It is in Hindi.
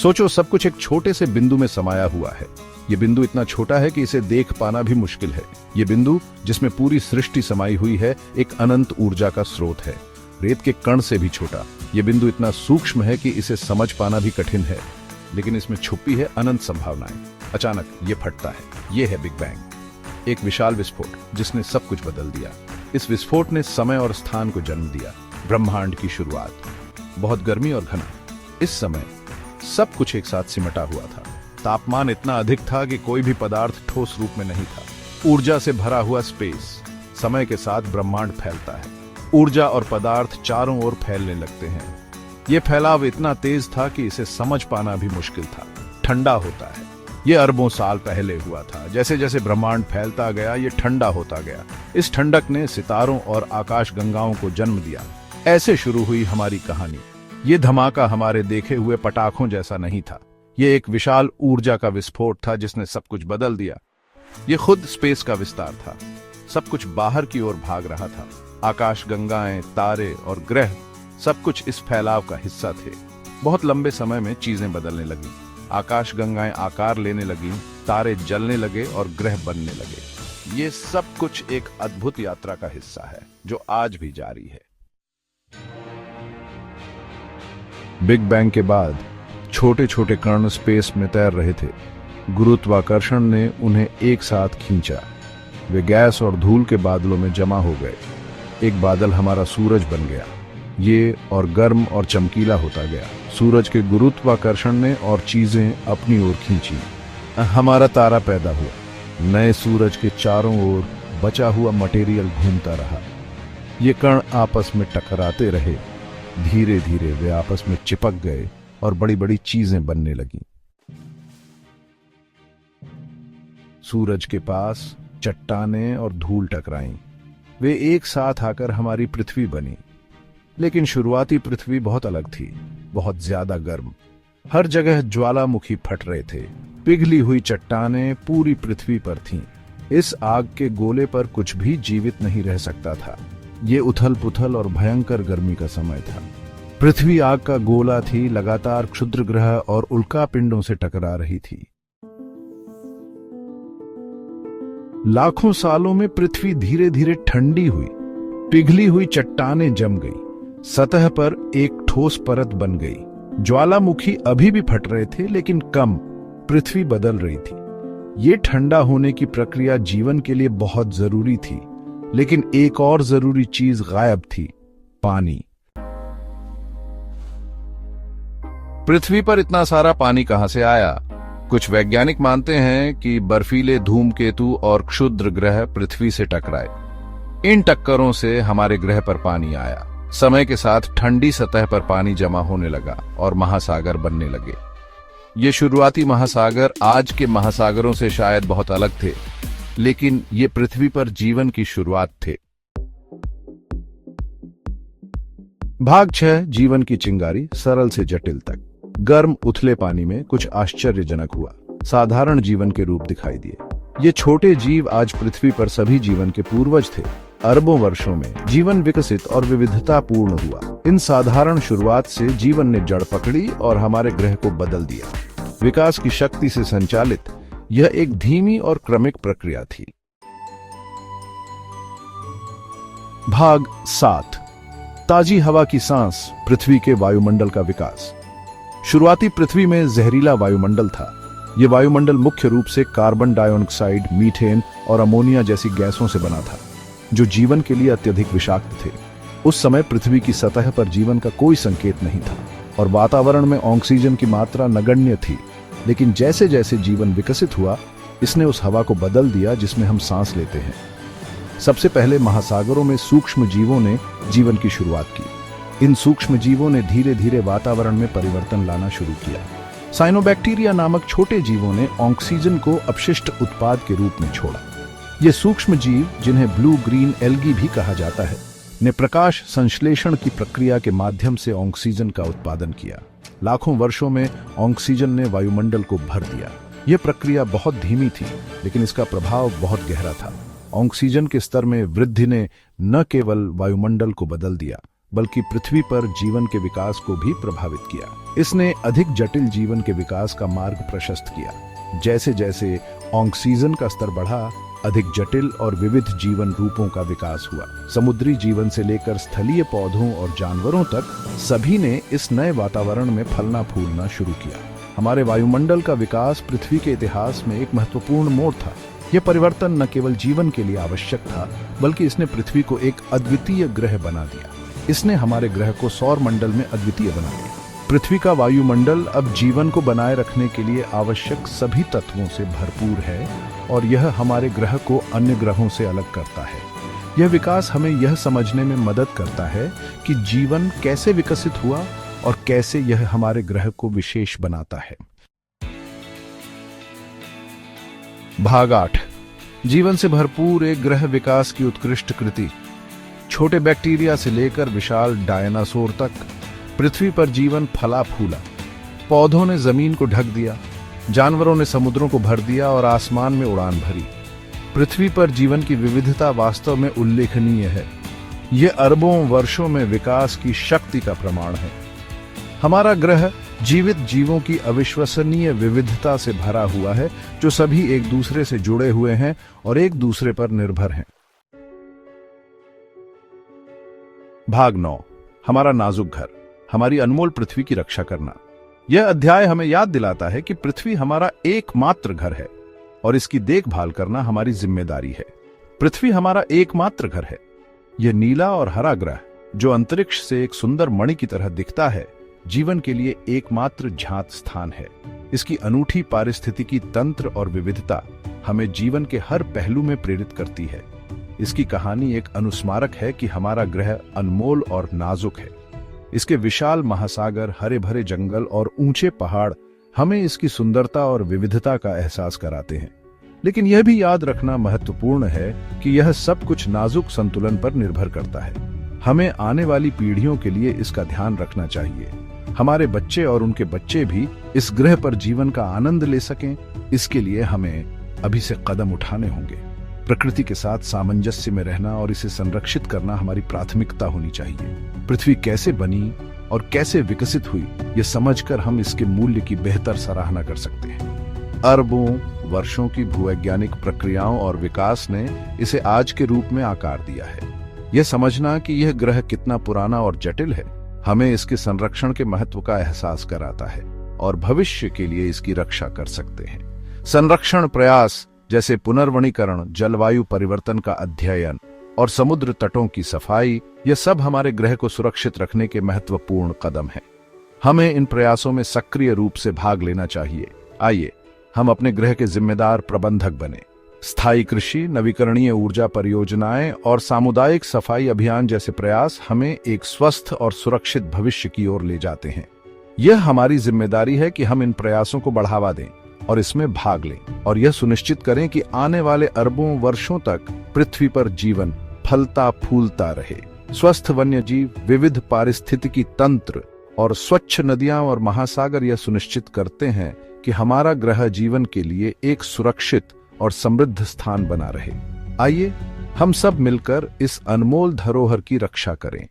सोचो, सब कुछ एक छोटे से बिंदु में समाया हुआ है। ये बिंदु इतना छोटा है कि इसे देख पाना भी मुश्किल है। ये बिंदु जिसमें पूरी सृष्टि समाई हुई है, एक अनंत ऊर्जा का स्रोत है, रेत के कण से भी छोटा। ये बिंदु इतना सूक्ष्म है कि इसे समझ पाना भी कठिन है, लेकिन इसमें छुपी है अनंत संभावनाएं। अचानक ये फटता है। ये है बिग बैंग, एक विशाल विस्फोट जिसने सब कुछ बदल दिया। इस विस्फोट ने समय और स्थान को जन्म दिया, ब्रह्मांड की शुरुआत। बहुत गर्मी और घना। इस समय सब कुछ एक साथ सिमटा हुआ था। तापमान इतना अधिक था कि कोई भी पदार्थ ठोस रूप में नहीं था। ऊर्जा से भरा हुआ स्पेस। समय के साथ ब्रह्मांड फैलता है। ऊर्जा और पदार्थ चारों ओर फैलने लगते हैं। यह फैलाव इतना तेज था कि इसे समझ पाना भी मुश्किल था। ठंडा होता है। यह अरबों साल पहले हुआ था। जैसे जैसे ब्रह्मांड फैलता गया, यह ठंडा होता गया। इस ठंडक ने सितारों और आकाश गंगाओं को जन्म दिया। ऐसे शुरू हुई हमारी कहानी। ये धमाका हमारे देखे हुए पटाखों जैसा नहीं था। ये एक विशाल ऊर्जा का विस्फोट था जिसने सब कुछ बदल दिया। ये खुद स्पेस का विस्तार था। सब कुछ बाहर की ओर भाग रहा था। आकाश गंगाएं, तारे और ग्रह, सब कुछ इस फैलाव का हिस्सा थे। बहुत लंबे समय में चीजें बदलने लगी। आकाश गंगाएं आकार लेने लगी, तारे जलने लगे और ग्रह बनने लगे। ये सब कुछ एक अद्भुत यात्रा का हिस्सा है जो आज भी जारी है। बिग बैंग के बाद छोटे छोटे कण स्पेस में तैर रहे थे। गुरुत्वाकर्षण ने उन्हें एक साथ खींचा। वे गैस और धूल के बादलों में जमा हो गए। एक बादल हमारा सूरज बन गया। ये और गर्म और चमकीला होता गया। सूरज के गुरुत्वाकर्षण ने और चीजें अपनी ओर खींची। हमारा तारा पैदा हुआ। नए सूरज के चारों ओर बचा हुआ मटेरियल घूमता रहा। ये कण आपस में टकराते रहे। धीरे धीरे वे आपस में चिपक गए और बड़ी बड़ी चीजें बनने लगीं। सूरज के पास चट्टानें और धूल टकराईं। वे एक साथ आकर हमारी पृथ्वी बनी। लेकिन शुरुआती पृथ्वी बहुत अलग थी, बहुत ज्यादा गर्म। हर जगह ज्वालामुखी फट रहे थे। पिघली हुई चट्टानें पूरी पृथ्वी पर थीं। इस आग के गोले पर कुछ भी जीवित नहीं रह सकता था। ये उथल पुथल और भयंकर गर्मी का समय था। पृथ्वी आग का गोला थी, लगातार क्षुद्र ग्रह और उल्का पिंडों से टकरा रही थी। लाखों सालों में पृथ्वी धीरे धीरे ठंडी हुई। पिघली हुई चट्टानें जम गई। सतह पर एक ठोस परत बन गई। ज्वालामुखी अभी भी फट रहे थे, लेकिन कम। पृथ्वी बदल रही थी। ये ठंडा होने की प्रक्रिया जीवन के लिए बहुत जरूरी थी, लेकिन एक और जरूरी चीज गायब थी, पानी। पृथ्वी पर इतना सारा पानी कहां से आया? कुछ वैज्ञानिक मानते हैं कि बर्फीले धूमकेतु और क्षुद्र ग्रह पृथ्वी से टकराए। इन टक्करों से हमारे ग्रह पर पानी आया। समय के साथ ठंडी सतह पर पानी जमा होने लगा और महासागर बनने लगे। ये शुरुआती महासागर आज के महासागरों से शायद बहुत अलग थे, लेकिन ये पृथ्वी पर जीवन की शुरुआत थे। भाग 6, जीवन की चिंगारी, सरल से जटिल तक। गर्म उथले पानी में कुछ आश्चर्यजनक हुआ। साधारण जीवन के रूप दिखाई दिए। ये छोटे जीव आज पृथ्वी पर सभी जीवन के पूर्वज थे। अरबों वर्षों में जीवन विकसित और विविधतापूर्ण हुआ। इन साधारण शुरुआत से जीवन ने जड़ पकड़ी और हमारे ग्रह को बदल दिया। विकास की शक्ति से संचालित यह एक धीमी और क्रमिक प्रक्रिया थी। भाग 7, ताजी हवा की सांस, पृथ्वी के वायुमंडल का विकास। शुरुआती पृथ्वी में जहरीला वायुमंडल था। यह वायुमंडल मुख्य रूप से कार्बन डाइऑक्साइड, मीथेन और अमोनिया जैसी गैसों से बना था, जो जीवन के लिए अत्यधिक विषाक्त थे। उस समय पृथ्वी की सतह पर जीवन का कोई संकेत नहीं था और वातावरण में ऑक्सीजन की मात्रा नगण्य थी। लेकिन जैसे जैसे जीवन विकसित हुआ, इसने उस हवा को बदल दिया जिसमें हम सांस लेते हैं। सबसे पहले महासागरों में सूक्ष्म जीवों ने जीवन की शुरुआत की। इन सूक्ष्म जीवों ने धीरे धीरे वातावरण में परिवर्तन लाना शुरू किया। साइनोबैक्टीरिया नामक छोटे जीवों ने ऑक्सीजन को अपशिष्ट उत्पाद के रूप में छोड़ा। ये सूक्ष्म जीव, जिन्हें ब्लू ग्रीन एल्गी भी कहा जाता है, ने प्रकाश संश्लेषण की प्रक्रिया के माध्यम से ऑक्सीजन का उत्पादन किया। लाखों वर्षों में ऑक्सीजन ने वायुमंडल को भर दिया। यह प्रक्रिया बहुत धीमी थी, लेकिन इसका प्रभाव बहुत गहरा था। ऑक्सीजन के स्तर में वृद्धि ने न केवल वायुमंडल को बदल दिया, बल्कि पृथ्वी पर जीवन के विकास को भी प्रभावित किया। इसने अधिक जटिल जीवन के विकास का मार्ग प्रशस्त किया। जैसे जैसे ऑक्सीजन का स्तर बढ़ा, अधिक जटिल और विविध जीवन रूपों का विकास हुआ। समुद्री जीवन से लेकर स्थलीय पौधों और जानवरों तक सभी ने इस नए वातावरण में फलना फूलना शुरू किया। हमारे वायुमंडल का विकास पृथ्वी के इतिहास में एक महत्वपूर्ण मोड़ था। यह परिवर्तन न केवल जीवन के लिए आवश्यक था, बल्कि इसने पृथ्वी को एक अद्वितीय ग्रह बना दिया। इसने हमारे ग्रह को सौर मंडल में अद्वितीय बना दिया। पृथ्वी का वायुमंडल अब जीवन को बनाए रखने के लिए आवश्यक सभी तत्वों से भरपूर है और यह हमारे ग्रह को अन्य ग्रहों से अलग करता है। यह विकास हमें यह समझने में मदद करता है कि जीवन कैसे विकसित हुआ और कैसे यह हमारे ग्रह को विशेष बनाता है। भाग 8, जीवन से भरपूर एक ग्रह विकास की उत्कृष्ट कृति। छोटे बैक्टीरिया से लेकर विशाल डायनासोर तक पृथ्वी पर जीवन फला फूला। पौधों ने जमीन को ढक दिया, जानवरों ने समुद्रों को भर दिया और आसमान में उड़ान भरी। पृथ्वी पर जीवन की विविधता वास्तव में उल्लेखनीय है। यह अरबों वर्षों में विकास की शक्ति का प्रमाण है। हमारा ग्रह जीवित जीवों की अविश्वसनीय विविधता से भरा हुआ है, जो सभी एक दूसरे से जुड़े हुए हैं और एक दूसरे पर निर्भर हैं। भाग 9, हमारा नाजुक घर, हमारी अनमोल पृथ्वी की रक्षा करना। यह अध्याय हमें याद दिलाता है कि पृथ्वी हमारा एकमात्र घर है और इसकी देखभाल करना हमारी जिम्मेदारी है। पृथ्वी हमारा एकमात्र घर है। यह नीला और हरा ग्रह, जो अंतरिक्ष से एक सुंदर मणि की तरह दिखता है, जीवन के लिए एकमात्र झांत स्थान है। इसकी अनूठी पारिस्थितिकी तंत्र और विविधता हमें जीवन के हर पहलू में प्रेरित करती है। इसकी कहानी एक अनुस्मारक है कि हमारा ग्रह अनमोल और नाजुक है। इसके विशाल महासागर, हरे भरे जंगल और ऊंचे पहाड़ हमें इसकी सुंदरता और विविधता का एहसास कराते हैं। लेकिन यह भी याद रखना महत्वपूर्ण है कि यह सब कुछ नाजुक संतुलन पर निर्भर करता है। हमें आने वाली पीढ़ियों के लिए इसका ध्यान रखना चाहिए। हमारे बच्चे और उनके बच्चे भी इस ग्रह पर जीवन का आनंद ले सकें, इसके लिए हमें अभी से कदम उठाने होंगे। प्रकृति के साथ सामंजस्य में रहना और इसे संरक्षित करना हमारी प्राथमिकता होनी चाहिए। पृथ्वी कैसे बनी और कैसे विकसित हुई, यह समझकर हम इसके मूल्य की बेहतर सराहना कर सकते हैं। अरबों वर्षों की भूवैज्ञानिक प्रक्रियाओं और विकास ने इसे आज के रूप में आकार दिया है। यह समझना कि यह ग्रह कितना पुराना और जटिल है, हमें इसके संरक्षण के महत्व का एहसास कराता है और भविष्य के लिए इसकी रक्षा कर सकते हैं। संरक्षण प्रयास जैसे पुनर्वनीकरण, जलवायु परिवर्तन का अध्ययन और समुद्र तटों की सफाई, यह सब हमारे ग्रह को सुरक्षित रखने के महत्वपूर्ण कदम हैं। हमें इन प्रयासों में सक्रिय रूप से भाग लेना चाहिए। आइए हम अपने ग्रह के जिम्मेदार प्रबंधक बने। स्थायी कृषि, नवीकरणीय ऊर्जा परियोजनाएं और सामुदायिक सफाई अभियान जैसे प्रयास हमें एक स्वस्थ और सुरक्षित भविष्य की ओर ले जाते हैं। यह हमारी जिम्मेदारी है कि हम इन प्रयासों को बढ़ावा दें और इसमें भाग लें और यह सुनिश्चित करें कि आने वाले अरबों वर्षों तक पृथ्वी पर जीवन फलता फूलता रहे। स्वस्थ वन्यजीव, विविध पारिस्थितिकी तंत्र और स्वच्छ नदियां और महासागर यह सुनिश्चित करते हैं कि हमारा ग्रह जीवन के लिए एक सुरक्षित और समृद्ध स्थान बना रहे। आइए हम सब मिलकर इस अनमोल धरोहर की रक्षा करें।